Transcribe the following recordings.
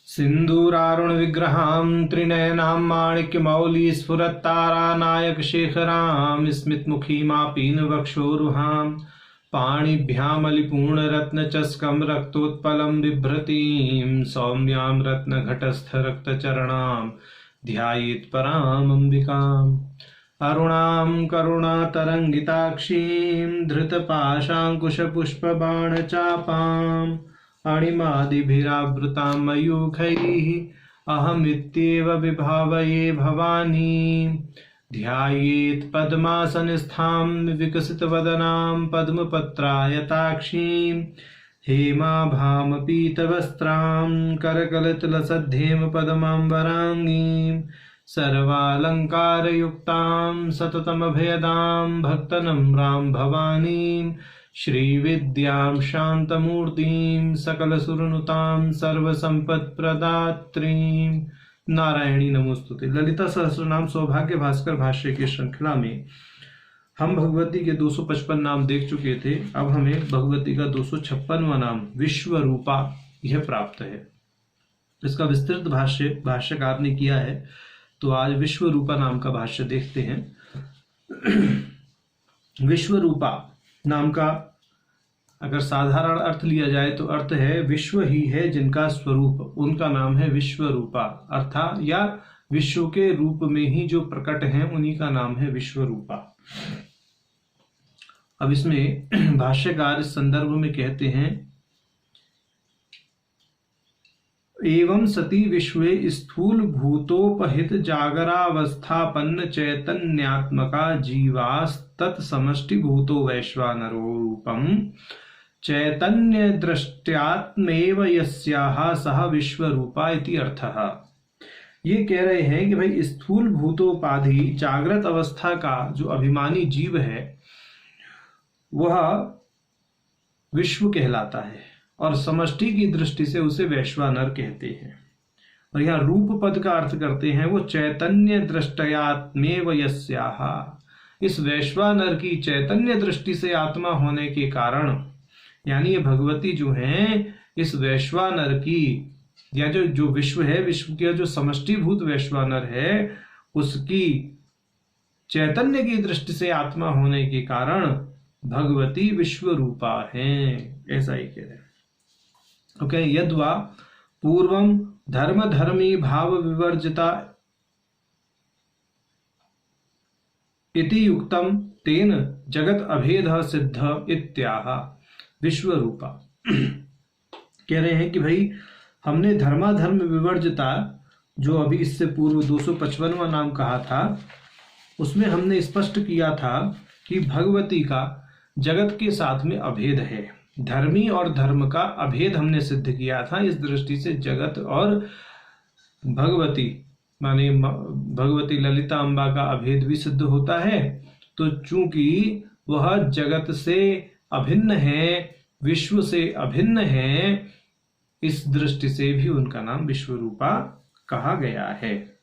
सिंदूरारुण विग्रहां त्रिनयनां माणिक्यमौली स्फुरत्तारानायक शेखरां स्मितमुखीमापीन वक्षोरुहां पाणिभ्यामलिपूर्णरत्नचस्कं रक्तोत्पलं बिभ्रतीं सौम्यां रत्नघटस्थरक्तचरणां ध्यायेत् पराम् अम्बिकाम् अरुणां करुणातरङ्गिताक्षीं धृतपाशाङ्कुशपुष्पबाणचापाम् अणिमादिभिरावृतां मयूखैः अहमित्येव विभावये भवानीं ध्यायेत् पद्मासनस्थां विकसितवदनां पद्मपत्रायताक्षीं हेमाभामपीतवस्त्रां करकलितलसद्धेमपद्माम्बराङ्गीं सर्वालङ्कारयुक्तां सततमभयदां भक्तनम्रां भवानीं श्रीविद्यां शान्तमूर्तिं सकलसुरनुतां सर्वसंपत्प्रदात्रीं नारायणी नमोस्तुते। ललिता सहस्रनाम सौभाग्य भास्कर भाष्य की श्रृंखला में हम भगवती के 255 नाम देख चुके थे। अब हमें भगवती का 256वां नाम विश्वरूपा यह प्राप्त है। इसका विस्तृत भाष्य भाष्यकार ने किया है, तो आज विश्वरूपा नाम का भाष्य देखते हैं। विश्वरूपा नाम का अगर साधारण अर्थ लिया जाए तो अर्थ है विश्व ही है जिनका स्वरूप, उनका नाम है विश्वरूपा, अर्थात या विश्व के रूप में ही जो प्रकट हैं उन्हीं का नाम है विश्वरूपा। अब इसमें भाष्यकार इस संदर्भ में कहते हैं, एवं सती विश्वे स्थूल भूतोपहित जागरावस्थापन्न चैतन्यात्मका जीवास्तत् समष्टि भूतो वैश्वानरो रूपम चैतन्य दृष्ट्यात्मेव यस्याः सह विश्वरूपा इति अर्थः। ये कह रहे हैं कि भाई स्थूल भूतोपाधि जागृत अवस्था का जो अभिमानी जीव है वह विश्व कहलाता है और समष्टि की दृष्टि से उसे वैश्वानर कहते हैं। और यहाँ रूप पद का अर्थ करते हैं वो चैतन्य दृष्टयात्मेव यस्याः, इस वैश्वानर की चैतन्य दृष्टि से आत्मा होने के कारण, यानी ये भगवती जो हैं इस वैश्वानर की या जो विश्व है, विश्व का जो समष्टिभूत वैश्वानर है उसकी चैतन्य की दृष्टि से आत्मा होने के कारण भगवती विश्वरूपा हैं, ऐसा ही कह रहे हैं। ओके, यद्वा पूर्वम धर्म धर्मी भाव विवर्जिता इति युक्तम तेन जगत अभेद सिद्ध इत्याह विश्वरूपा। कह रहे हैं कि भाई हमने धर्माधर्म विवर्जिता जो अभी इससे पूर्व 255वां नाम कहा था उसमें हमने स्पष्ट किया था कि भगवती का जगत के साथ में अभेद है। धर्मी और धर्म का अभेद हमने सिद्ध किया था। इस दृष्टि से जगत और भगवती माने भगवती ललिता अम्बा का अभेद भी सिद्ध होता है। तो चूंकि वह जगत से अभिन्न है, विश्व से अभिन्न है, इस दृष्टि से भी उनका नाम विश्वरूपा कहा गया है।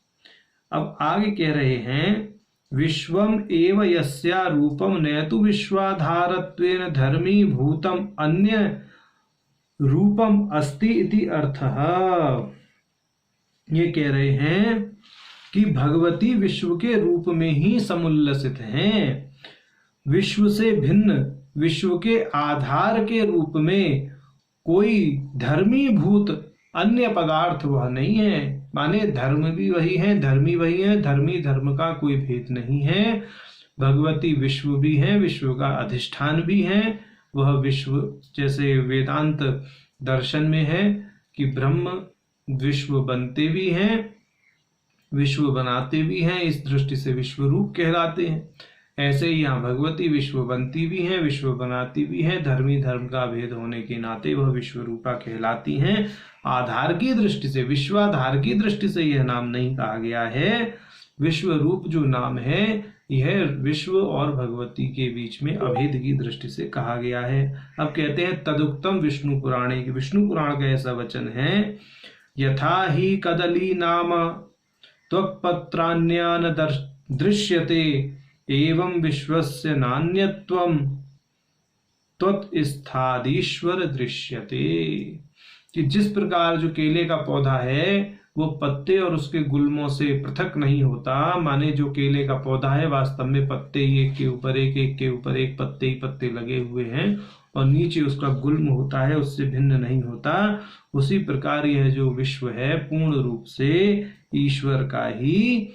अब आगे कह रहे हैं, विश्वम एव यस्या रूपम नयतु विश्वाधारत्वेन धर्मी भूतम अन्य रूपम अस्ति इति अर्थः। ये कह रहे हैं कि भगवती विश्व के रूप में ही समुल्लसित हैं। विश्व से भिन्न, विश्व के आधार के रूप में कोई धर्मी भूत अन्य पदार्थ वह नहीं है। माने धर्म भी वही है, धर्मी वही है, धर्मी धर्म का कोई भेद नहीं है। भगवती विश्व भी है, विश्व का अधिष्ठान भी है। वह विश्व जैसे वेदांत दर्शन में है कि ब्रह्म विश्व बनते भी हैं, विश्व बनाते भी हैं, इस दृष्टि से विश्व रूप कहलाते हैं। ऐसे ही यहाँ भगवती विश्व बनती भी हैं, विश्व बनाती भी हैं। धर्मी धर्म का भेद होने के नाते वह विश्व रूपा कहलाती हैं। आधार की दृष्टि से, विश्वाधार की दृष्टि से यह नाम नहीं कहा गया है। विश्व रूप जो नाम है यह विश्व और भगवती के बीच में अभेद की दृष्टि से कहा गया है। अब कहते हैं तदुक्तम विष्णु पुराणे, की विष्णु पुराण का ऐसा वचन है, यथा ही कदली नाम त्वक्पत्रान्यान दृश्यते एवं विश्वस्य नान्यत्वम त्वत्स्थादीश्वर दृश्यते। कि जिस प्रकार जो केले का पौधा है वो पत्ते और उसके गुल्मों से पृथक नहीं होता, माने जो केले का पौधा है वास्तव में पत्ते ही एक के ऊपर एक, एक के ऊपर एक पत्ते ही पत्ते लगे हुए हैं और नीचे उसका गुल्म होता है, उससे भिन्न नहीं होता। उसी प्रकार यह जो विश्व है पूर्ण रूप से ईश्वर का ही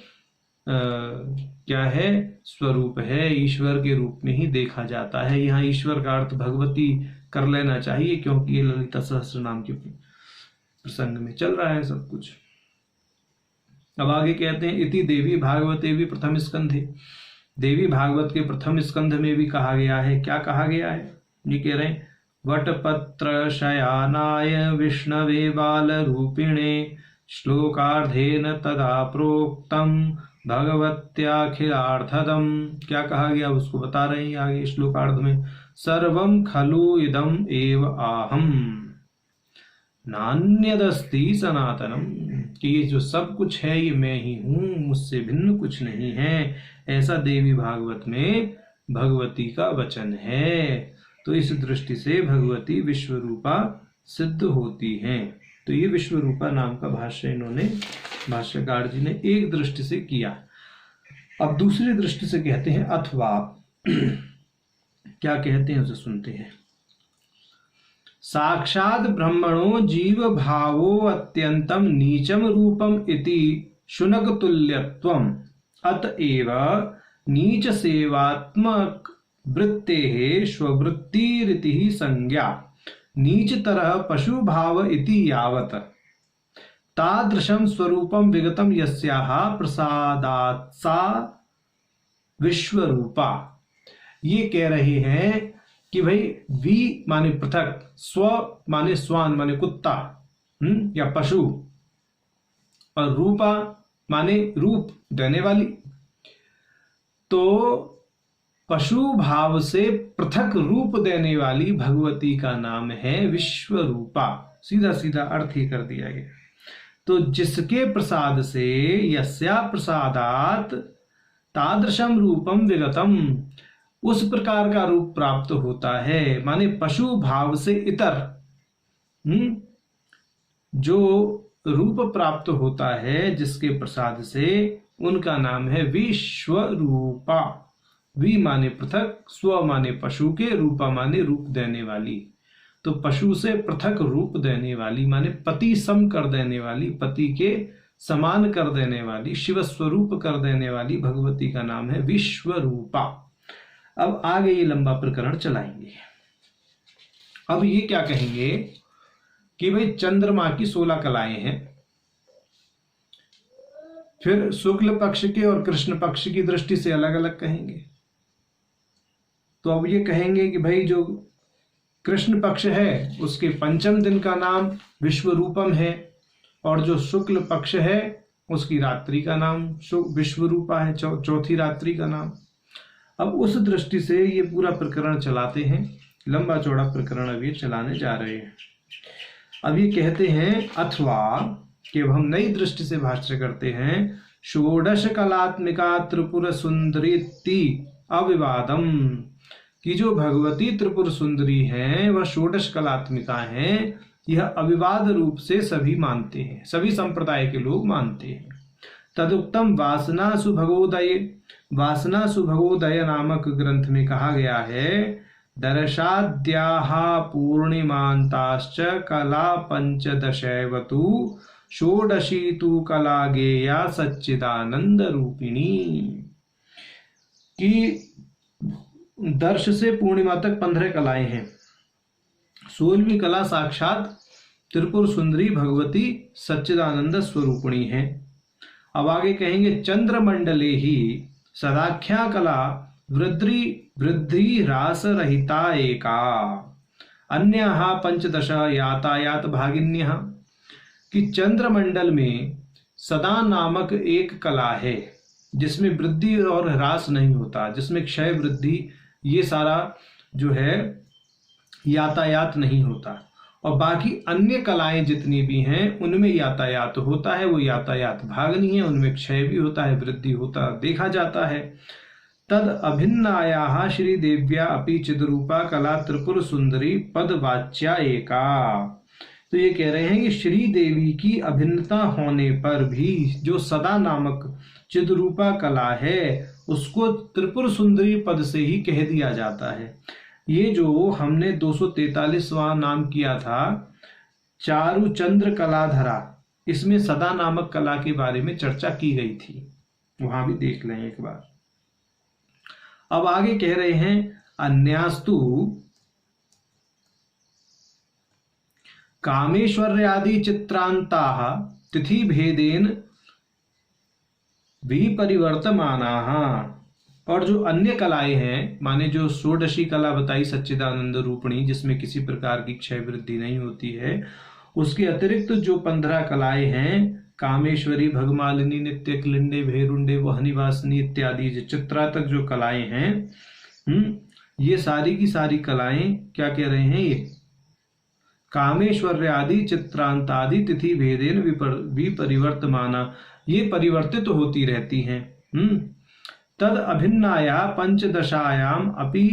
क्या है, स्वरूप है, ईश्वर के रूप में ही देखा जाता है। यहाँ ईश्वर का अर्थ भगवती कर लेना चाहिए, क्योंकि ये ललिता सहस्त्र नाम के प्रसंग में चल रहा है सब कुछ। अब आगे कहते हैं, इति देवी भागवते भी प्रथम स्कंधे। देवी भागवत के प्रथम स्कंध में भी कहा गया है। क्या कहा गया है? ये कह रहे हैं, वटपत्र शयानाय विष्णवे बाल रूपिणे श्लोकार्धेन तदा प्रोक्तम भगवत्याखिलार्थदम। क्या कहा गया उसको बता रहे हैं आगे श्लोकार्ध में। सर्वं खलु इदम एव आहम नान्यदस्ति सनातनम, कि ये जो सब कुछ है ये मैं ही हूं, मुझसे भिन्न कुछ नहीं है। ऐसा देवी भागवत में भगवती का वचन है। तो इस दृष्टि से भगवती विश्वरूपा सिद्ध होती हैं। तो ये विश्वरूपा नाम का भाष्य इन्होंने, भाष्यकार जी ने एक दृष्टि से किया। अब दूसरी दृष्टि से कहते हैं अथवा। क्या कहते हैं उसे सुनते हैं। साक्षात ब्रह्मणो जीव भावो अत्यंतम नीचम रूपम इति शुनक तुल्यत्वम अतएव नीच सेवात्मक वृत्तेः स्ववृत्तिरिति संज्ञा नीच तरह पशु भाव इति यावत तादृशम स्वरूपम विगतम यस्याः प्रसादात् सा विश्वरूपा। ये कह रहे हैं कि भाई वी माने पृथक, स्व माने स्वान माने कुत्ता या पशु, और रूपा माने रूप देने वाली। तो पशु भाव से पृथक रूप देने वाली भगवती का नाम है विश्वरूपा। सीधा सीधा अर्थ ही कर दिया गया। तो जिसके प्रसाद से, यस्या प्रसादात तादृशम रूपम विगतम, उस प्रकार का रूप प्राप्त होता है, माने पशु भाव से इतर जो रूप प्राप्त होता है जिसके प्रसाद से, उनका नाम है विश्वरूपा। वि माने पृथक, स्व माने पशु के, रूपा माने रूप देने वाली। तो पशु से पृथक रूप देने वाली माने पति सम कर देने वाली, पति के समान कर देने वाली, शिव स्वरूप कर देने वाली भगवती का नाम है विश्वरूपा। अब आगे ये लंबा प्रकरण चलाएंगे। अब ये क्या कहेंगे कि भाई चंद्रमा की 16 कलाएं हैं, फिर शुक्ल पक्ष के और कृष्ण पक्ष की दृष्टि से अलग अलग कहेंगे। तो अब ये कहेंगे कि भाई जो कृष्ण पक्ष है उसके पंचम दिन का नाम विश्वरूपम है, और जो शुक्ल पक्ष है उसकी रात्रि का नाम विश्वरूपा है, चौथी रात्रि का नाम। अब उस दृष्टि से ये पूरा प्रकरण चलाते हैं। लंबा चौड़ा प्रकरण अब ये चलाने जा रहे हैं। अब ये कहते हैं अथवा, कि अब हम नई दृष्टि से भाष्य करते हैं। षोडश कलात्मिका त्रिपुर सुंदरी अविवादम, कि जो भगवती त्रिपुर सुंदरी हैं वह षोडश कलात्मिका हैं, यह अविवाद रूप से सभी मानते हैं, सभी संप्रदाय के लोग मानते हैं। तदुक्तम वासना सुभगोदय, वासना सुभगोदय नामक ग्रंथ में कहा गया है, दर्शाद्याः पूर्णिमांताश्च कला पंचदशैवतु षोडशी तु कला गेया सच्चिदानंद रूपिणी, कि दर्श से पूर्णिमा तक 15 कलाएं हैं। 16वीं कला साक्षात त्रिपुर सुंदरी भगवती सच्चिदानंद स्वरूपिणी है। अब आगे कहेंगे चंद्रमंडले ही सदाख्या कला वृद्धि ह्रास रहिता एका अन्यः पंचदश यातायात भागिन्यः, कि चंद्रमंडल में सदा नामक एक कला है जिसमें वृद्धि और ह्रास नहीं होता, जिसमें क्षय वृद्धि ये सारा जो है यातायात नहीं होता, और बाकी अन्य कलाएं जितनी भी हैं उनमें यातायात होता है, वो यातायात भागनी है, उनमें क्षय भी होता है, वृद्धि होता देखा जाता है। तद अभिन्नायाः श्रीदेव्या अपि चिद्रूपा कला त्रिपुर सुंदरी पदवाच्या एका, तो ये कह रहे हैं कि श्री देवी की अभिन्नता होने पर भी जो सदा नामक चिद्रूपा कला है उसको त्रिपुर सुंदरी पद से ही कह दिया जाता है। ये जो हमने 243वां नाम किया था चारुचंद्र कलाधरा, इसमें सदा नामक कला के बारे में चर्चा की गई थी, वहां भी देख लें एक बार। अब आगे कह रहे हैं अन्यास्तु कामेश्वर्यादि चित्रांताः तिथि भेदेन विपरिवर्तमानाः। और जो अन्य कलाएं हैं, माने जो षोडशी कला बताई सच्चिदानंद रूपणी, जिसमें किसी प्रकार की क्षय वृद्धि नहीं होती है, उसके अतिरिक्त जो 15 कलाएं हैं, कामेश्वरी, भगमालिनी, नित्य क्लिंडे, भेरुंडे, वहनिवासिनी इत्यादि जो चित्रा तक जो कलाएं हैं, ये सारी की सारी कलाएं क्या कह रहे हैं, ये कामेश्वर्यादि चित्रांतादि तिथि भेदेन विपरिवर्तमाना, ये परिवर्तित होती रहती हैं। तद अभिन्नाया पंचदशायाम अपि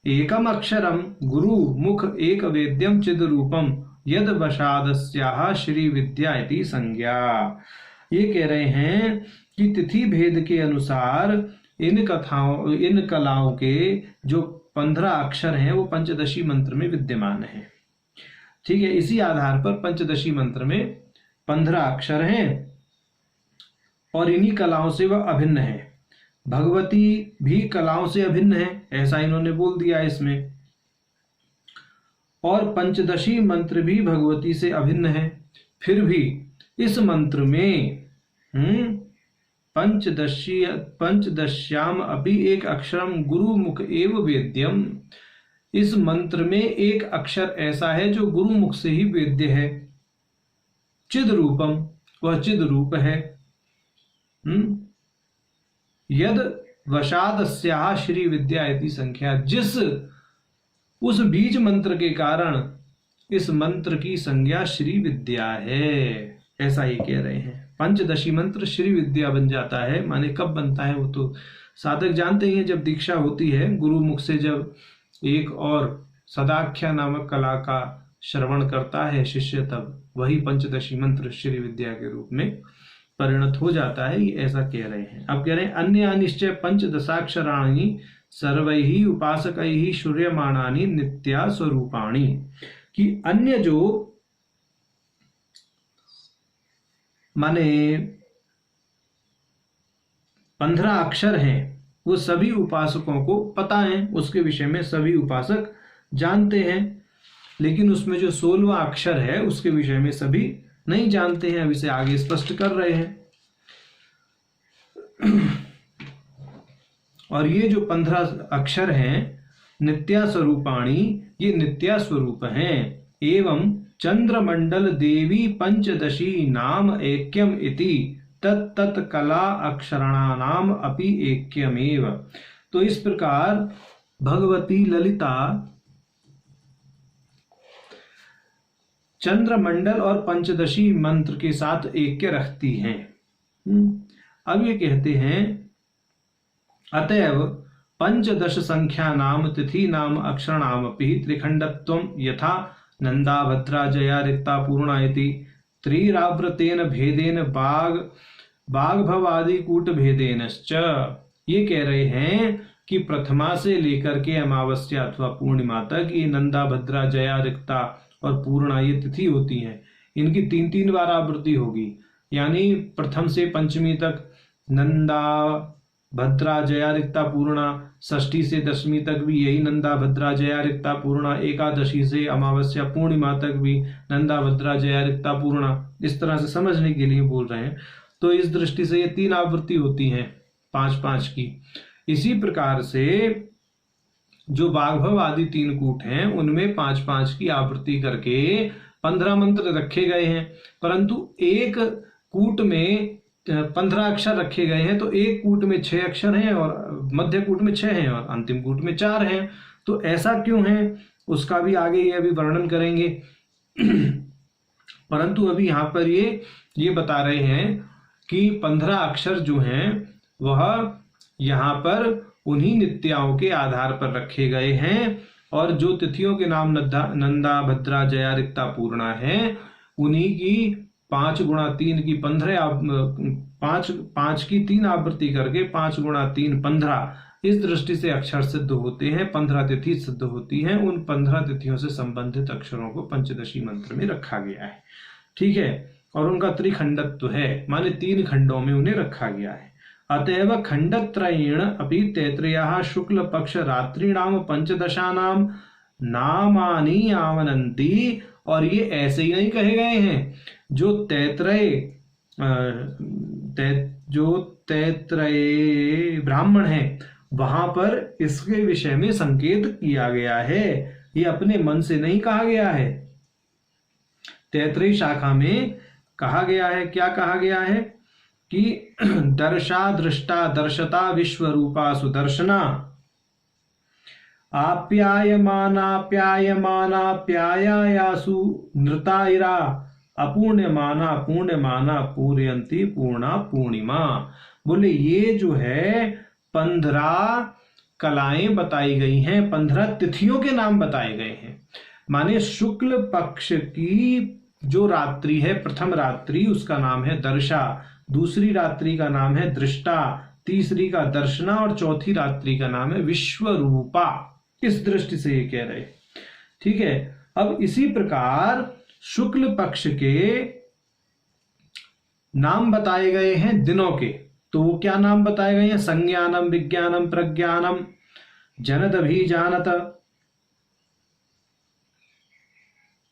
एकम अक्षरम गुरु मुख एक वेद्यम चिद रूपम यद वशादस्याः श्री विद्या इति संज्ञा। ये कह रहे हैं कि तिथि भेद के अनुसार इन कलाओं के जो 15 अक्षर हैं वो पंचदशी मंत्र में विद्यमान है। ठीक है, इसी आधार पर पंचदशी मंत्र में 15 अक्षर हैं और इन्हीं कलाओं से वह अभिन्न है। भगवती भी कलाओं से अभिन्न है, ऐसा इन्होंने बोल दिया इसमें। और पंचदशी मंत्र भी भगवती से अभिन्न है। फिर भी इस मंत्र में पंचदश्याम अपि एक अक्षरम गुरु मुख एव वेद्यम, इस मंत्र में एक अक्षर ऐसा है जो गुरु मुख से ही वेद्य है। चिद रूपम, वह चिद रूप है। यद वशादस्याः श्री विद्या इति संख्या, जिस उस बीज मंत्र के कारण इस मंत्र की संज्ञा श्री विद्या है, ऐसा ही कह रहे हैं। पंचदशी मंत्र श्री विद्या बन जाता है। माने कब बनता है वो तो साधक जानते ही हैं, जब दीक्षा होती है गुरु मुख से, जब एक और सदाख्या नामक कला का श्रवण करता है शिष्य, तब वही पंचदशी मंत्र श्री विद्या के रूप में परिणत हो जाता है। ऐसा कह रहे हैं। अब कह रहे हैं अन्य अनिश्चय पंचदशाक्षराणि सर्वैहि उपासकैहि श्रूयमाणानि नित्या स्वरूपाणि, कि अन्य जो माने 15 अक्षर हैं वो सभी उपासकों को पता है, उसके विषय में सभी उपासक जानते हैं, लेकिन उसमें जो 16वां अक्षर है उसके विषय में सभी नहीं जानते हैं। अब इसे आगे स्पष्ट कर रहे हैं। और ये जो 15 अक्षर हैं नित्या स्वरूपाणी, ये नित्या स्वरूप हैं। एवं चंद्रमंडल देवी पंचदशी नाम ऐक्यम इति तत्त कला अक्षराणाम अपि ऐक्यमेव। तो इस प्रकार भगवती ललिता चंद्रमंडल और पंचदशी मंत्र के साथ ऐक्य रखती हैं। अब ये कहते हैं अतएव पंचदश संख्या नाम तिथि नाम अक्षर नाम अपि त्रिखंडत्वम यथा नंदा भद्रा जया रिक्ता पूर्णा इति त्रिराव्रतेन भेदेन बाघभवादि कूट भेदेनश्च। ये कह रहे हैं कि प्रथमा से लेकर के अमावस्या अथवा पूर्णिमा तक ये नंदा भद्रा जया रिक्ता और पूर्णा ये तिथि होती हैं। इनकी 3-3 बार आवृत्ति होगी, यानी प्रथम से पंचमी तक नंदा भद्रा जया रिक्ता पूर्णा, षष्ठी से दशमी तक भी यही नंदा भद्रा जया रिक्ता पूर्णा, एकादशी से अमावस्या पूर्णिमा तक भी नंदा भद्रा जया रिक्ता पूर्णा। इस तरह से समझने के लिए बोल रहे हैं। तो इस दृष्टि से ये 3 आवृत्ति होती हैं 5-5 की। इसी प्रकार से जो बाघभव आदि 3 कूट हैं उनमें 5-5 की आवृत्ति करके 15 मंत्र रखे गए हैं, परंतु एक कूट में 15 अक्षर रखे गए हैं। तो एक कूट में 6 अक्षर हैं और मध्य कूट में 6 हैं और अंतिम कूट में 4 हैं। तो ऐसा क्यों है उसका भी आगे ये अभी वर्णन करेंगे। परंतु अभी यहाँ पर ये बता रहे हैं कि 15 अक्षर जो हैं वह यहाँ पर उन्हीं नित्याओं के आधार पर रखे गए हैं और जो तिथियों के नाम नंदा, भद्रा, जया, रिक्ता, पूर्णा है, उन्हीं की 5 गुणा 3 की 15, 5 की 3 आवृत्ति करके 5 गुणा 3 15, इस दृष्टि से अक्षर सिद्ध होते हैं। 15 तिथि सिद्ध होती हैं। उन 15 तिथियों से संबंधित अक्षरों को पंचदशी मंत्र में रखा गया है। ठीक है, और उनका त्रिखंडत्व है, माने 3 खंडों में उन्हें रखा गया है। अतएव खंडत्रयेण अपि तैत्तिरीयः शुक्ल पक्ष रात्रिणाम पंचदशानाम नामानि आवनन्ति। और ये ऐसे ही नहीं कहे गए हैं। जो तैत्तिरीय ब्राह्मण है वहां पर इसके विषय में संकेत किया गया है। ये अपने मन से नहीं कहा गया है। तैत्तिरीय शाखा में कहा गया है, क्या कहा गया है कि दर्शा, दृष्टा, दर्शता, विश्वरूपा, सुदर्शना, आप्यायमानाप्यायमानाप्यायासु नृताइरा, अपूर्ण्यमाना पूर्ण्यमाना, पूर्यन्ति पूर्णा पूर्णिमा। बोले ये जो है 15 कलाएं बताई गई हैं, 15 तिथियों के नाम बताए गए हैं। माने शुक्ल पक्ष की जो रात्रि है, प्रथम रात्रि, उसका नाम है दर्शा, दूसरी रात्रि का नाम है दृष्टा, तीसरी का दर्शना और चौथी रात्रि का नाम है विश्वरूपा। इस दृष्टि से ये कह रहे। ठीक है, अब इसी प्रकार शुक्ल पक्ष के नाम बताए गए हैं दिनों के। तो वो क्या नाम बताए गए हैं? संज्ञानम, विज्ञानम, प्रज्ञानम, जनदभिजानत,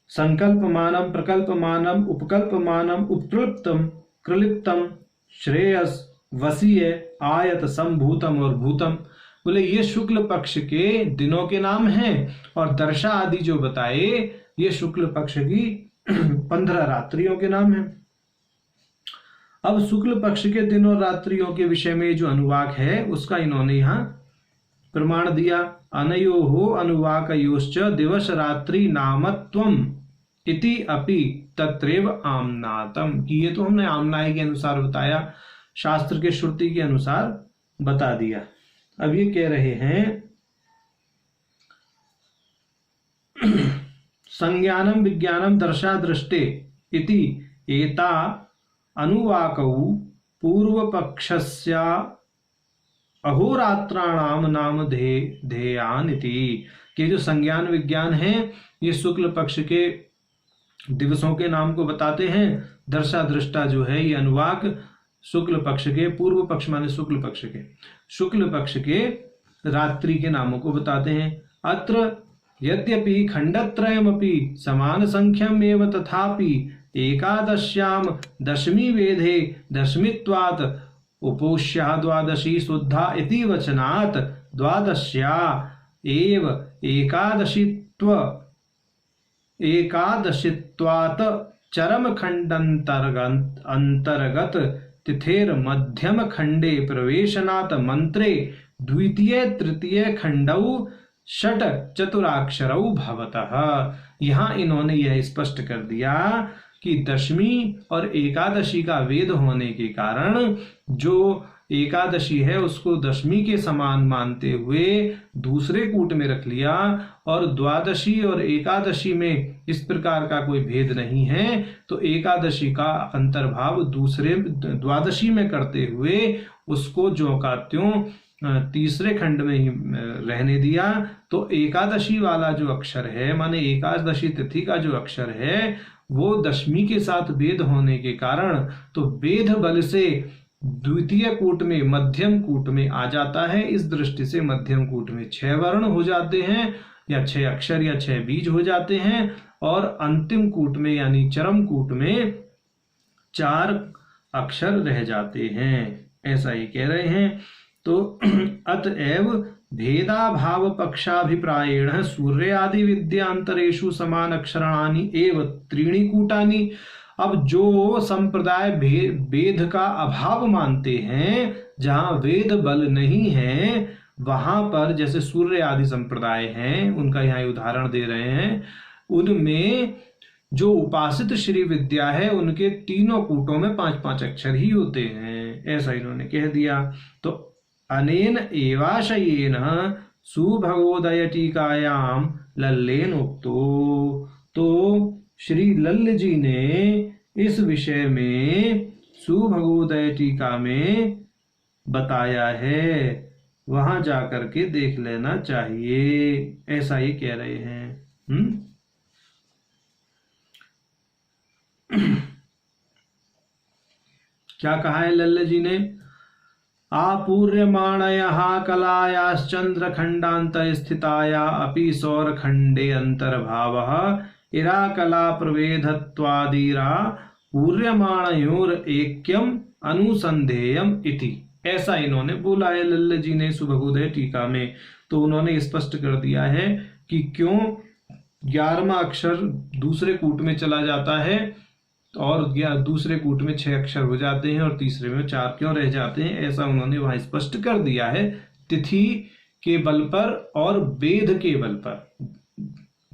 संकल्पमानम, प्रकल्पमानम, उपकल्पमानम, उपक्लृप्तम, कृलिप्तम, श्रेयस, वसीय, आयत, संभूतम और भूतम। बोले ये शुक्ल पक्ष के दिनों के नाम हैं। और दर्शा आदि जो बताए ये शुक्ल पक्ष की 15 रात्रियों के नाम हैं। अब शुक्ल पक्ष के दिन और रात्रियों के विषय में जो अनुवाक है उसका इन्होंने यहाँ प्रमाण दिया। अनयोः अनुवाकयोश्च दिवस रात्रि नामत्वम इति अपि तत्रैव आम्नातम। कि ये तो हमने आमनाय के अनुसार बताया, शास्त्र के श्रुति के अनुसार बता दिया। अब ये कह रहे हैं संज्ञानम, विज्ञानम, दर्शा, दृष्टे इति एता अनुवाकौ पूर्वपक्षस्य अहोरात्राणाम नाम ध्येयान इति। कि जो संज्ञान विज्ञान है ये शुक्ल पक्ष के दिवसों के नाम को बताते हैं। दर्शा, दृष्टा जो है ये अनुवाक शुक्ल पक्ष के, पूर्व पक्ष माने शुक्ल पक्ष के, शुक्ल पक्ष के रात्रि के नामों को बताते हैं। अत्र यद्यपि खंडत्रयमपि समान संख्यम एव तथापि एकादश्याम दशमी वेधे दशमीत्वात् उपोष्या द्वादशी शुद्धा इति वचनात् द्वादश्या एव एकादशित्वात् चरम खंडांतर्गत तिथेर मध्यम खंडे प्रवेशनात् मंत्रे द्वितीय तृतीय खंडौ षट चतुराक्षरौ भवतः। यहाँ इन्होंने यह स्पष्ट कर दिया कि दशमी और एकादशी का वेद होने के कारण जो एकादशी है उसको दशमी के समान मानते हुए दूसरे कूट में रख लिया, और द्वादशी और एकादशी में इस प्रकार का कोई भेद नहीं है, तो एकादशी का अंतर्भाव दूसरे द्वादशी में करते हुए उसको ज्यों का त्यों तीसरे खंड में ही रहने दिया। तो एकादशी वाला जो अक्षर है, माने एकादशी तिथि का जो अक्षर है, वो दशमी के साथ वेद होने के कारण तो वेद बल से द्वितीय कूट में मध्यम कूट में आ जाता है। इस दृष्टि से मध्यम कूट में 6 वर्ण हो जाते हैं, या 6 अक्षर या 6 बीज हो जाते हैं, और अंतिम कूट में यानी चरम कूट में 4 अक्षर रह जाते हैं। ऐसा ही कह रहे हैं। तो अतएव भेदाभाव पक्षाभिप्रायेण सूर्य आदि विद्यांतरेषु समान अक्षराणि एव त्रीणि कूटानि। अब जो संप्रदाय वेद का अभाव मानते हैं, जहां वेद बल नहीं है, वहां पर जैसे सूर्य आदि संप्रदाय हैं, उनका यहाँ उदाहरण दे रहे हैं, उनमें जो उपासित श्री विद्या है उनके तीनों कूटों में 5-5 अक्षर ही होते हैं। ऐसा इन्होंने कह दिया। तो अनेन एवाशयेन सुभगोदय टीकायाम लल्लेन उक्तो। तो श्री लल्ल जी ने इस विषय में सुभगोदय टीका में बताया है, वहां जाकर के देख लेना चाहिए, ऐसा ही कह रहे हैं। क्या कहा है लल्ल जी ने? आपूर्यमाणयः कलायाश्चंद्रखंडांत स्थिताया अपि सौरखंडे अंतर्भावः इराकला प्रवेधत्वादिरा पूर्यमाणयोर ऐक्यम अनुसंधेयम इति। ऐसा इन्होंने बोला है लल्ल जी ने सुभगोदय टीका में। तो उन्होंने स्पष्ट कर दिया है कि क्यों 11वां अक्षर दूसरे कूट में चला जाता है और दूसरे कूट में 6 अक्षर हो जाते हैं और तीसरे में 4 क्यों रह जाते हैं, ऐसा उन्होंने वहां स्पष्ट कर दिया है। तिथि के बल पर और वेद के बल पर।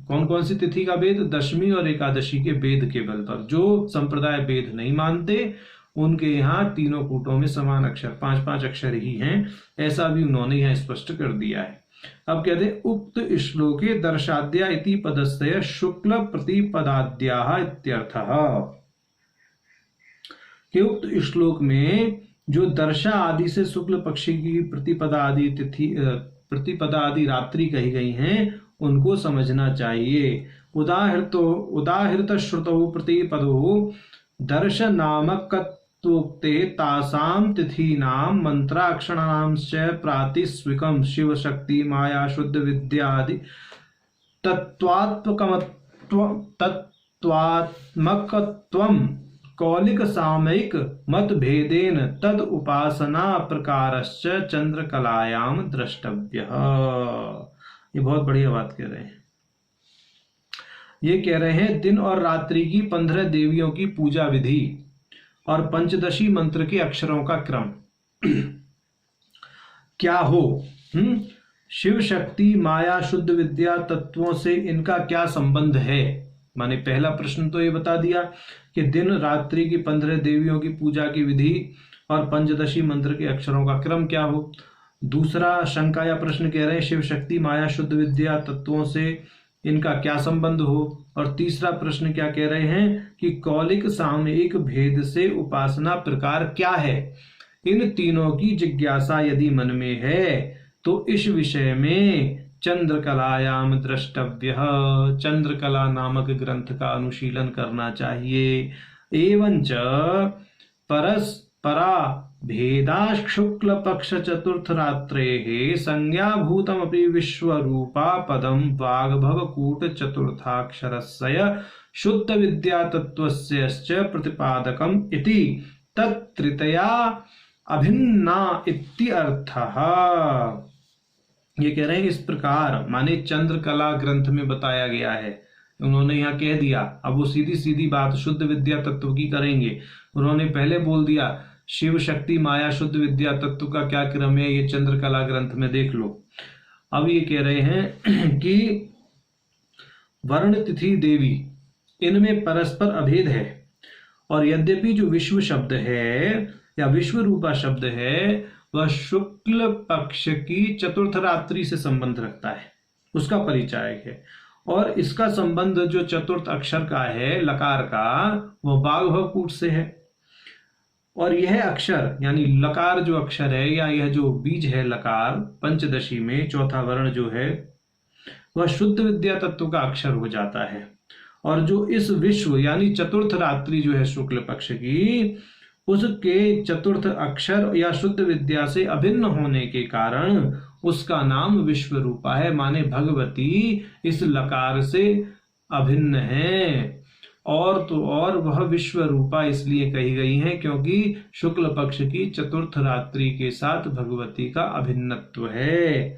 कौन कौन सी तिथि का वेद? दशमी और एकादशी के वेद के बल पर। जो संप्रदाय वेद नहीं मानते उनके यहाँ तीनों कूटों में समान अक्षर 5-5 अक्षर ही हैं, ऐसा भी उन्होंने यहाँ स्पष्ट कर दिया है। अब कहते हैं उक्त श्लोके दर्शाद्या इति पदस्य शुक्ल प्रतिपदाद्याः इत्यर्थः। कि उक्त श्लोक में जो दर्शा आदि से शुक्ल पक्ष की प्रतिपदा आदि तिथि प्रतिपदा आदि रात्रि कही गई हैं उनको समझना चाहिए। उदाहृत श्रुतौ प्रतिपदो दर्श नामकत्वोक्ते तासां तिथीनां मंत्राक्षराणांश्च प्रातिस्विकं शिव शक्ति माया शुद्ध विद्यादि तत्वात्मकत्वं कौलिक सामयिक मतभेदेन तद उपासना प्रकारश्च चंद्रकलायाम द्रष्टव्यः। ये बहुत बढ़िया बात कह रहे हैं। ये कह रहे हैं दिन और रात्रि की 15 देवियों की पूजा विधि और पंचदशी मंत्र के अक्षरों का क्रम क्या हो, शिव शक्ति माया शुद्ध विद्या तत्वों से इनका क्या संबंध है। माने पहला प्रश्न तो ये बता दिया कि दिन रात्रि की 15 देवियों की पूजा की विधि और पंचदशी मंत्र के अक्षरों का क्रम क्या हो। दूसरा शंका या प्रश्न कह रहे हैं शिव शक्ति माया शुद्ध विद्या तत्वों से इनका क्या संबंध हो। और तीसरा प्रश्न क्या कह रहे हैं कि कौलिक सामयिक भेद से उपासना प्रकार क्या है। इन तीनों की जिज्ञासा यदि मन में है तो इस विषय में चंद्रकलायाम द्रष्टव्य, चंद्रकला नामक ग्रंथ का अनुशीलन करना चाहिए। एवंच परस्परा भेदा शुक्ल पक्ष चतुर्थ रात्रेः संज्ञाभूतमपि विश्वरूपा पदम वाग्भव कूट चतुर्थाक्षरस्य शुद्ध विद्या तत्वस्य प्रतिपादकम इति तत्तृतीया अभिन्ना इत्यर्थः। ये कह रहे हैं इस प्रकार माने चंद्रकला ग्रंथ में बताया गया है। उन्होंने यहाँ कह दिया, अब वो सीधी सीधी बात शुद्ध विद्या तत्व की करेंगे। उन्होंने पहले बोल दिया शिव शक्ति माया शुद्ध विद्या तत्व का क्या क्रम है, ये चंद्रकला ग्रंथ में देख लो। अब ये कह रहे हैं कि वर्ण तिथि देवी इनमें परस्पर अभेद है और यद्यपि जो विश्व शब्द है या विश्व रूपा शब्द है वह शुक्ल पक्ष की चतुर्थ रात्रि से संबंध रखता है, उसका परिचायक है। और इसका संबंध जो चतुर्थ अक्षर का है लकार का वह वाग्भव कूट से है। और यह अक्षर यानी लकार जो अक्षर है या यह जो बीज है लकार पंचदशी में चौथा वर्ण जो है वह शुद्ध विद्या तत्व का अक्षर हो जाता है। और जो इस विश्व यानी चतुर्थ रात्रि जो है शुक्ल पक्ष की उसके चतुर्थ अक्षर या शुद्ध विद्या से अभिन्न होने के कारण उसका नाम विश्व रूपा है। माने भगवती इस लकार से अभिन्न है। और तो और वह विश्व रूपा इसलिए कही गई है क्योंकि शुक्ल पक्ष की चतुर्थ रात्रि के साथ भगवती का अभिन्नत्व है।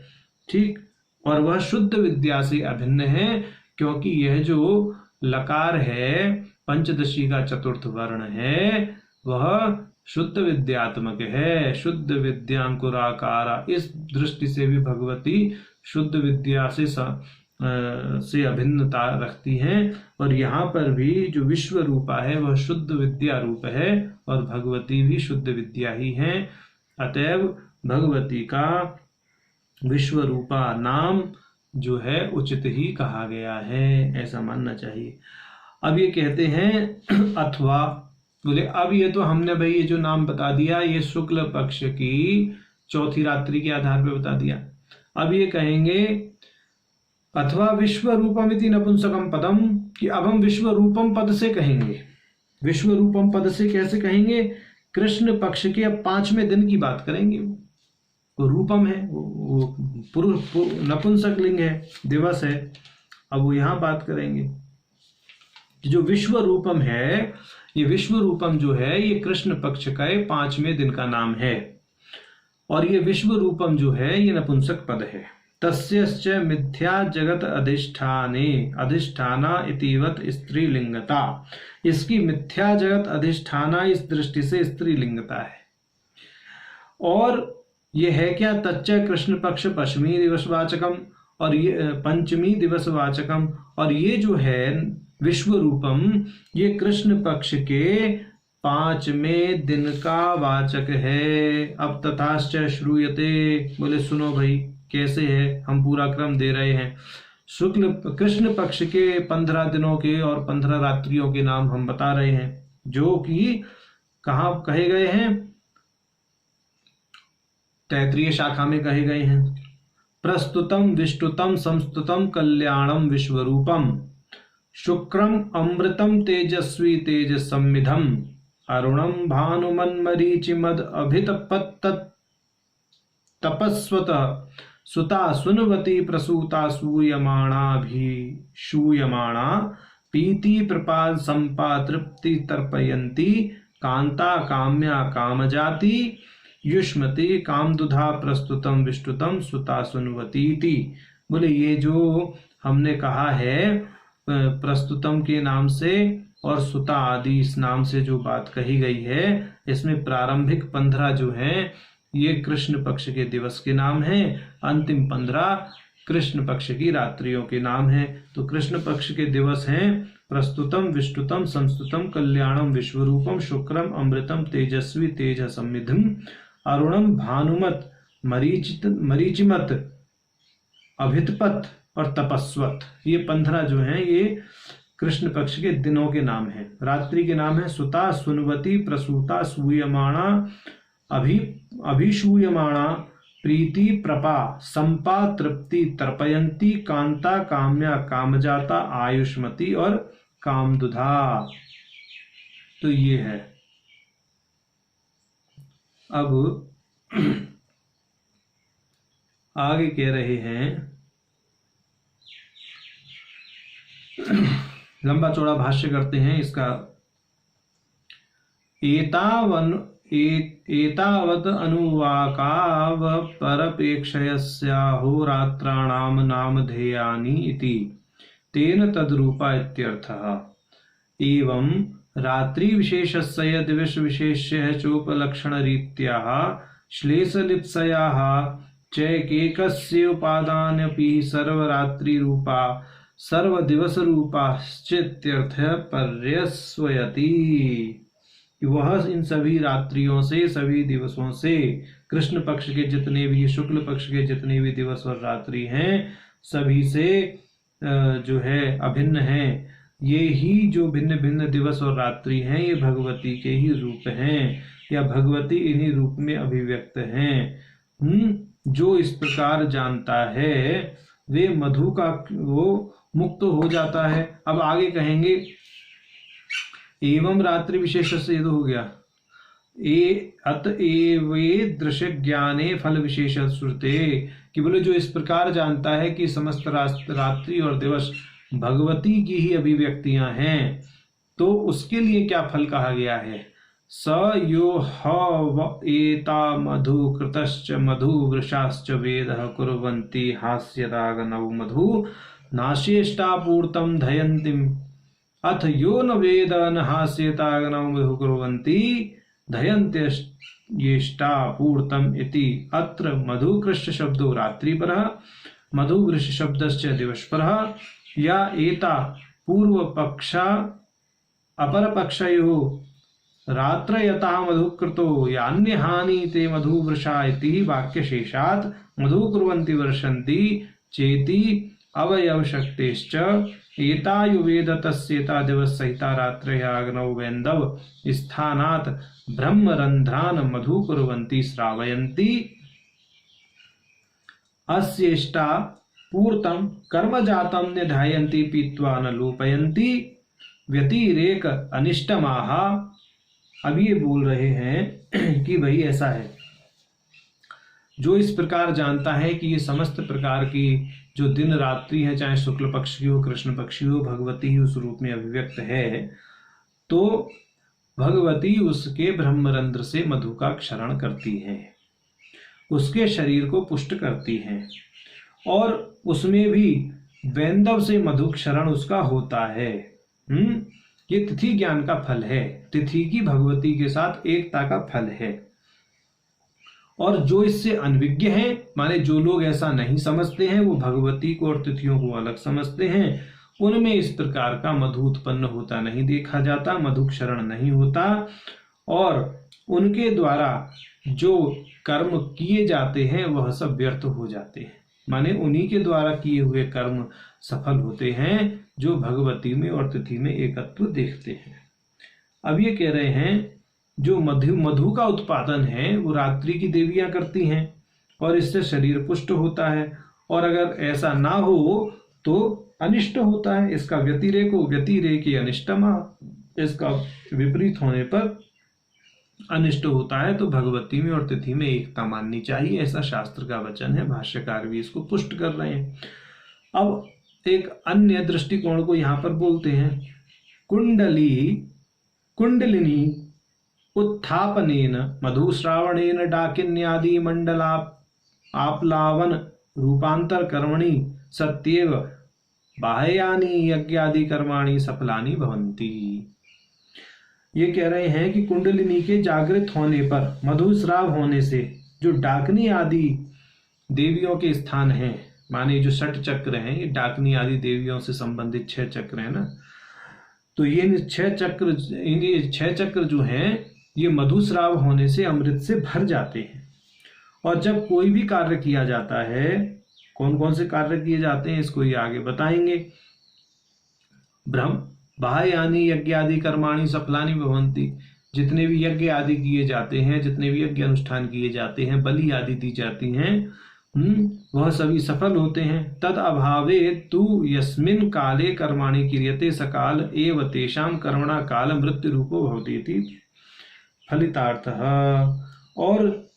ठीक, और वह शुद्ध विद्या से अभिन्न है क्योंकि यह जो लकार है पंचदशी का चतुर्थ वर्ण है वह शुद्ध विद्यात्मक है, शुद्ध विद्यांकुराकारा। इस दृष्टि से भी भगवती शुद्ध विद्या से अभिन्नता रखती हैं। और यहाँ पर भी जो विश्व रूपा है वह शुद्ध विद्या रूप है और भगवती भी शुद्ध विद्या ही है। अतएव भगवती का विश्वरूपा नाम जो है उचित ही कहा गया है, ऐसा मानना चाहिए। अब ये कहते हैं अथवा, बोले अब ये तो हमने भाई ये जो नाम बता दिया ये शुक्ल पक्ष की चौथी रात्रि के आधार पर बता दिया। अब ये कहेंगे अथवा विश्व रूपम इति नपुंसकम पदम, कि अब हम विश्व रूपम पद से कहेंगे। विश्व रूपम पद से कैसे कहेंगे? कृष्ण पक्ष के अब 5वें दिन की बात करेंगे। वो रूपम है, वो पुरुष नपुंसक लिंग है, दिवस है। अब वो यहां बात करेंगे कि जो विश्व रूपम है, ये विश्व रूपम जो है ये कृष्ण पक्ष का 5वें दिन का नाम है, और ये विश्व रूपम जो है ये नपुंसक पद है। तस्यश्च मिथ्या जगत अधिष्ठाना इतिवत स्त्रीलिंगता, इसकी मिथ्या जगत अधिष्ठाना इस दृष्टि से स्त्रीलिंगता है। और ये है क्या? तच्च कृष्ण पक्ष पश्चिमी दिवसवाचकम, और ये पंचमी दिवसवाचकम, और ये जो है विश्व रूपम ये कृष्ण पक्ष के 5वें दिन का वाचक है। अब तथाश्च श्रूयते, बोले सुनो भाई कैसे है, हम पूरा क्रम दे रहे हैं। शुक्ल कृष्ण पक्ष के 15 दिनों के और 15 रात्रियों के नाम हम बता रहे हैं, जो कि कहाँ कहे गए हैं? तैत्रीय शाखा में कहे गए हैं। प्रस्तुतम विष्टुतम संस्तुतम कल्याणम विश्वरूपम, शुक्रम अमृतम तेजस्वी तेज संविधम, अरुणम भानुमन्मरीचिमद अभितपत तपस्वत, सुता सुनवती प्रसूता शूयमाणा पीति प्रपाद संपा तृप्ति तर्पयन्ती, कांता काम्या कामजाति युष्मति कामदुधा प्रस्तुतम विष्टुतम सुता सुनवती। बोले ये जो हमने कहा है प्रस्तुतम के नाम से और सुता आदि इस नाम से जो बात कही गई है, इसमें प्रारंभिक 15 जो हैं ये कृष्ण पक्ष के दिवस के नाम हैं, अंतिम 15 कृष्ण पक्ष की रात्रियों के नाम हैं। तो कृष्ण पक्ष के दिवस हैं प्रस्तुतम विष्टुतम संस्तुतम कल्याणम विश्वरूपम, शुक्रम अमृतम तेजस्वी तेज संविधम, अरुणम भानुमत मरीचिमत अभितपत और तपस्वत। ये 15 जो हैं ये कृष्ण पक्ष के दिनों के नाम हैं। रात्रि के नाम है सुता सुनवती प्रसूता सूयमाणा अभिशूयमाणा प्रीति प्रपा संपा तृप्ति तर्पयंती, कांता काम्या कामजाता आयुष्मती और कामदुधा। तो ये है। अब आगे कह रहे हैं, लंबा चौड़ा भाष्य करते हैं इसका। एतावत् अनुवाकाव परपेक्षयस्याहोरात्राणां नामधेयानि इति तेन तद्रूपा इत्यर्थः। एवं रात्रि विशेषस्य दिवस विशेष्य चोपलक्षणरीत्याः श्लेषलिप्सयाः चैकेकस्य उपादानपि सर्वरात्रिरूपा सर्वदिवसरूपाश्चित्यर्थः पर्यस्वयति। वह इन सभी रात्रियों से, सभी दिवसों से, कृष्ण पक्ष के जितने भी, शुक्ल पक्ष के जितने भी दिवस और रात्रि हैं, सभी से जो है अभिन्न हैं। ये ही जो भिन्न भिन्न दिवस और रात्रि हैं ये भगवती के ही रूप हैं, या भगवती इन्हीं रूप में अभिव्यक्त हैं। जो इस प्रकार जानता है वे मधु का वो मुक्त हो जाता है। अब आगे कहेंगे एवं रात्रि विशेष से ये तो हो गया। अतएवे दृश्य ज्ञाने फल विशेष श्रुते, कि बोले जो इस प्रकार जानता है कि समस्त रात्रि और दिवस भगवती की ही अभिव्यक्तियां हैं, तो उसके लिए क्या फल कहा गया है? स यो ह एता मधु कृतश्च मधु वृषाश्च वेदः कुर्वन्ति हास्यदागनौ मधु नाश्येष्टापूर्तं धयन्तिम्, अथ यो न वेद न हास्यतागनौ मधु कुर्वन्ति धयन्त्येष्टापूर्तम् इति। अत्र मधुकृष्ण शब्दो रात्रिपरः, मधुवृष शब्दश्च दिवसपरः, या एता पूर्व पक्षा अपर पक्षयोः रात्रयता मधुकृतो यान्य हानि ते मधुवृषा इति वाक्यशेषात् मधु कुर्वन्ति वर्षन्ति चेति अवयवशक्तेश्च एतायुवेद तस्येता दिवससहिता रात्रयाग्नौ वेन्दव स्थानात् ब्रह्मरन्ध्रान् मधु कुर्वन्ति श्रावयन्ति अस्येष्टा पूर्तं कर्मजातं निधायन्ति पीत्वा न लोपयन्ति व्यतिरेक अनिष्टमाह। अब ये बोल रहे हैं कि भाई ऐसा है, जो इस प्रकार जानता है कि ये समस्त प्रकार की जो दिन रात्रि है, चाहे शुक्ल पक्ष की हो कृष्ण पक्ष की हो, भगवती ही उस रूप में अभिव्यक्त है, तो भगवती उसके ब्रह्मरंध्र से मधु का क्षरण करती है, उसके शरीर को पुष्ट करती है, और उसमें भी वैंदव से मधु क्षरण उसका होता है। ये तिथि ज्ञान का फल है, तिथि की भगवती के साथ एकता का फल है। और जो इससे अनविज्ञ हैं, माने जो लोग ऐसा नहीं समझते हैं, वो भगवती को और तिथियों को अलग समझते हैं, उनमें इस प्रकार का मधु उत्पन्न होता नहीं देखा जाता, मधु क्षरण नहीं होता, और उनके द्वारा जो कर्म किए जाते हैं वह सब व्यर्थ हो जाते हैं। माने उन्हीं के द्वारा किए हुए कर्म सफल होते हैं जो भगवती में और तिथि में एकत्व देखते हैं। अब ये कह रहे हैं जो मधु का उत्पादन है वो रात्रि की देवियां करती हैं और इससे शरीर पुष्ट होता है, और अगर ऐसा ना हो तो अनिष्ट होता है। इसका व्यतिरेकी अनिष्टमा, इसका विपरीत होने पर अनिष्ट होता है। तो भगवती में और तिथि में एकता माननी चाहिए, ऐसा शास्त्र का वचन है। भाष्यकार भी इसको पुष्ट कर रहे हैं। अब एक अन्य दृष्टिकोण को यहाँ पर बोलते हैं, कुंडलिनी उत्थापनेन मधुश्रावणेन डाकिन्यादि मंडला आप्लावन रूपांतर कर्मणि सत्येव बाह्यानि यज्ञादि कर्माणि सफलानि भवन्ति। ये कह रहे हैं कि कुंडलिनी के जागृत होने पर, मधुस्राव होने से जो डाकनी आदि देवियों के स्थान हैं, माने जो 6 चक्र हैं, ये डाकनी आदि देवियों से संबंधित 6 चक्र हैं ना, तो ये 6 चक्र जो हैं ये मधुस्राव होने से अमृत से भर जाते हैं। और जब कोई भी कार्य किया जाता है, कौन कौन से कार्य किए जाते हैं इसको ये आगे बताएंगे। बाह्यानि यज्ञ आदि कर्माणि सफलानि भवन्ति, जितने भी यज्ञ आदि किए जाते हैं, जितने भी यज्ञ अनुष्ठान किए जाते हैं, बलि आदि दी जाती हैं, वह सभी सफल होते हैं। तद अभावे तु यस्मिन् काले कर्माणि क्रियते सकाल एव तेषां कर्मणा काल मृत्यु रूपो भवति इति फलितार्थः। और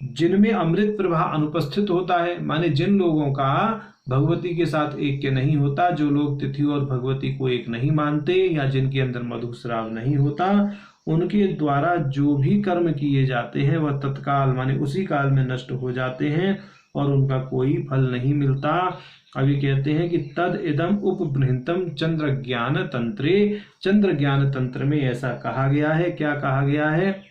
जिनमें अमृत प्रवाह अनुपस्थित होता है, माने जिन लोगों का भगवती के साथ ऐक्य नहीं होता, जो लोग तिथि और भगवती को एक नहीं मानते, या जिनके अंदर मधुस्राव नहीं होता, उनके द्वारा जो भी कर्म किए जाते हैं वह तत्काल माने उसी काल में नष्ट हो जाते हैं और उनका कोई फल नहीं मिलता। अभी कहते हैं कि तद इदम उपबृहंतम चंद्र ज्ञान तंत्रे, चंद्र ज्ञान तंत्र में ऐसा कहा गया है। क्या कहा गया है?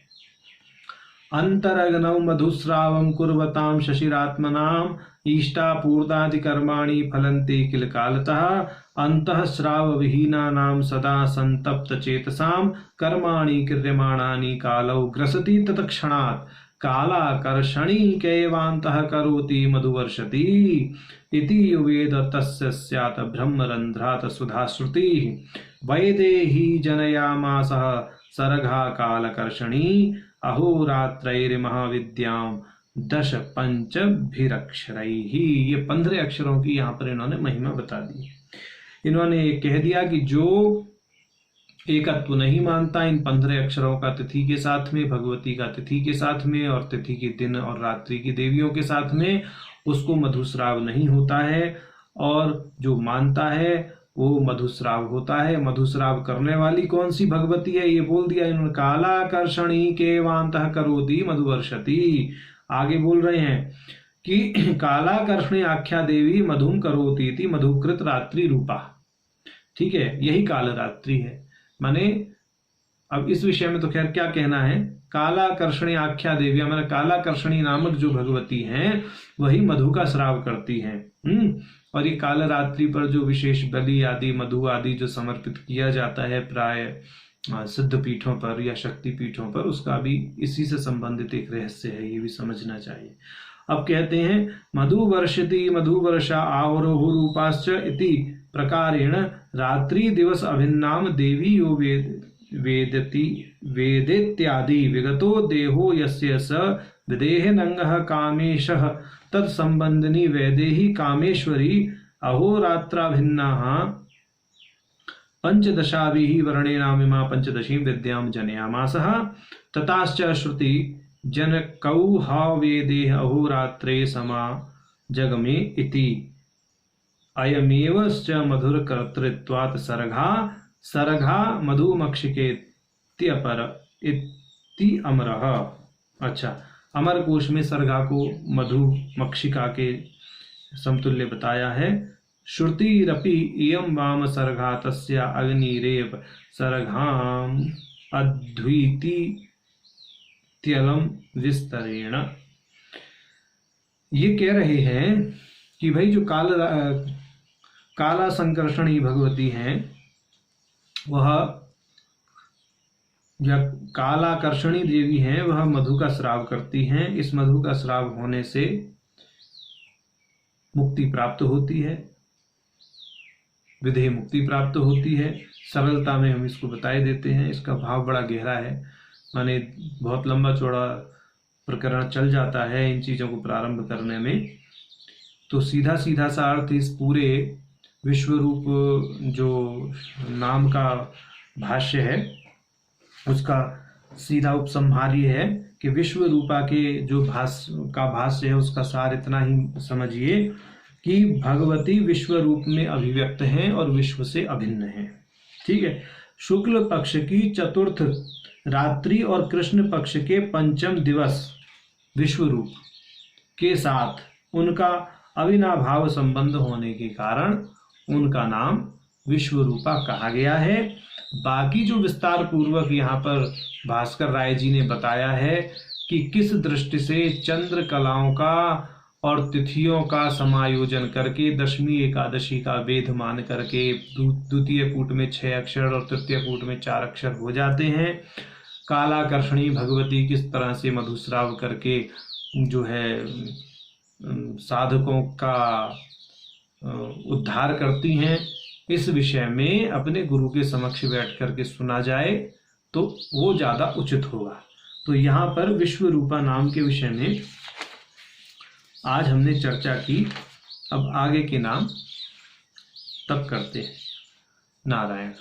अंतरग्नौ मधुस्रावं कुर्वतां शशिरात्मनां इष्टापूर्तादि कर्माणि फलन्ते किल कालतः अंतःस्राव विहीनानां सदा संतप्त चेतसां कर्माणि क्रियमाणानि कालौ ग्रसति तत्क्षणात् कालाकर्षणी कैवान्तः करोति मधुवर्षति इति युवेद तस्य स्यात् ब्रह्मरन्ध्रात् सुधाश्रुतिः वैदेही जनयामासः सरघा कालकर्षणी अहोरात्रैर्महाविद्यां 10 पंचभिरक्षरैः। ये 15 अक्षरों की यहाँ पर इन्होंने महिमा बता दी। इन्होंने कह दिया कि जो एकत्व नहीं मानता इन 15 अक्षरों का तिथि के साथ में, भगवती का तिथि के साथ में और तिथि के दिन और रात्रि की देवियों के साथ में, उसको मधुस्राव नहीं होता है। और जो मानता है वो मधुस्राव होता है। मधुस्राव करने वाली कौन सी भगवती है ये बोल दिया इन्होंने, कालाकर्षणी केवांतः करोति मधुवर्षति। आगे बोल रहे हैं कि कालाकर्षणी आख्या देवी मधुम करोति इति मधुकृत रात्रि रूपा। ठीक है, यही काल रात्रि है। माने अब इस विषय में तो खैर क्या कहना है, कालाकर्षणी आख्या देवी माने कालाकर्षणी नामक जो भगवती हैं वही मधु का श्राव करती हैं। और ये काल रात्रि पर जो विशेष बलि आदि मधु आदि जो समर्पित किया जाता है प्राय सिद्ध पीठों पर या शक्ति पीठों पर, उसका भी इसी से संबंधित एक रहस्य है, ये भी समझना चाहिए। अब कहते हैं मधुवर्षति मधुवर्षा आवरोहुरूपाश्च इति प्रकारेण रात्रि दिवस अभिन्नाम देवी यो वेदति वेदेत्यादि विगतो देहो यस्य स विदेह नंगः कामेशः तत्संबंधिनी वैदेही कामेश्वरी अहोरात्राभिन्नाः पंचदशाभिः वर्णेनामिमा पंचदशीं विद्यां जनयामासः तताश्च श्रुति जनकौ हा वेदेह अहोरात्रे समा जगमे इति अयमेव च मधुरकर्तृत्वात् सरघा मधुमक्षिकेत्यपर इति अमरः। अच्छा, अमर कोश में सरघा को मधुमक्षिका के समतुल्य बताया है। श्रुतिरपि इयं वाम सरघा तस्या अग्निरेव सरघाम अद्वितीत्यलं विस्तरेण। ये कह रहे हैं कि भाई जो काला संकर्षणी भगवती हैं, वह या कालाकर्षणी देवी हैं, वह मधु का स्राव करती हैं। इस मधु का स्राव होने से मुक्ति प्राप्त होती है, विदेह मुक्ति प्राप्त होती है। सरलता में हम इसको बताए देते हैं, इसका भाव बड़ा गहरा है, माने बहुत लंबा चौड़ा प्रकरण चल जाता है इन चीजों को प्रारंभ करने में। तो सीधा सीधा सा अर्थ इस पूरे विश्वरूप जो नाम का भाष्य है उसका सीधा उपसंहार ये है कि विश्व रूपा के जो भाष्य है उसका सार इतना ही समझिए कि भगवती विश्व रूप में अभिव्यक्त हैं और विश्व से अभिन्न हैं। ठीक है। शुक्ल पक्ष की चतुर्थ रात्रि और कृष्ण पक्ष के पंचम दिवस विश्व रूप के साथ उनका अविनाभाव संबंध होने के कारण उनका नाम विश्व रूपा कहा गया है। बाकी जो विस्तार पूर्वक यहाँ पर भास्कर राय जी ने बताया है कि किस दृष्टि से चंद्र कलाओं का और तिथियों का समायोजन करके दशमी एकादशी का वेद मान करके द्वितीय पुट में 6 अक्षर और तृतीय पुट में 4 अक्षर हो जाते हैं। कालाकर्षणी भगवती किस तरह से मधुस्राव करके जो है साधकों का उद्धार करती हैं, इस विषय में अपने गुरु के समक्ष बैठ करके सुना जाए तो वो ज्यादा उचित होगा। तो यहाँ पर विश्व रूपा नाम के विषय में आज हमने चर्चा की। अब आगे के नाम तब करते हैं। नारायण।